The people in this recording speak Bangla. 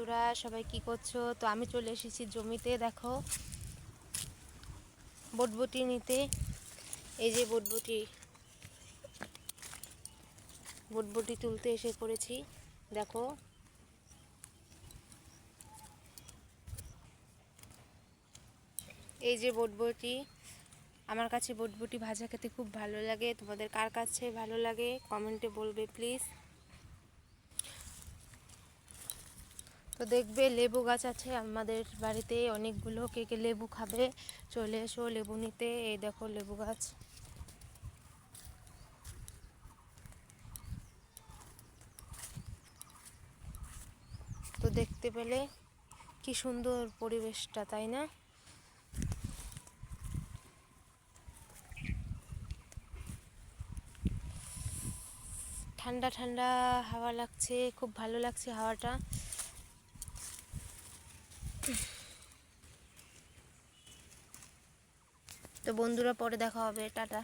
বন্ধুরা, সবাই কি করছো? তো আমি চলে এসেছি জমিতে। দেখো বটবটি নিতে। এই যে বটবটি তুলতে এসে পড়েছি। দেখো এই যে বটবটি। আমার কাছে বটবটি ভাজা খেতে খুব ভালো লাগে। তোমাদের কার কাছে ভালো লাগে কমেন্টে বলবে প্লিজ। তো দেখবে লেবু গাছ আছে আমাদের বাড়িতে অনেকগুলো। কে কে লেবু খাবে চলে এসো লেবু নিতে। এই দেখো লেবু গাছ। তো দেখতে পেলে কি সুন্দর পরিবেশটা, তাই না? ঠান্ডা ঠান্ডা হাওয়া লাগছে, খুব ভালো লাগছে হাওয়াটা। তো বন্ধুরা, পরে দেখা হবে, টাটা।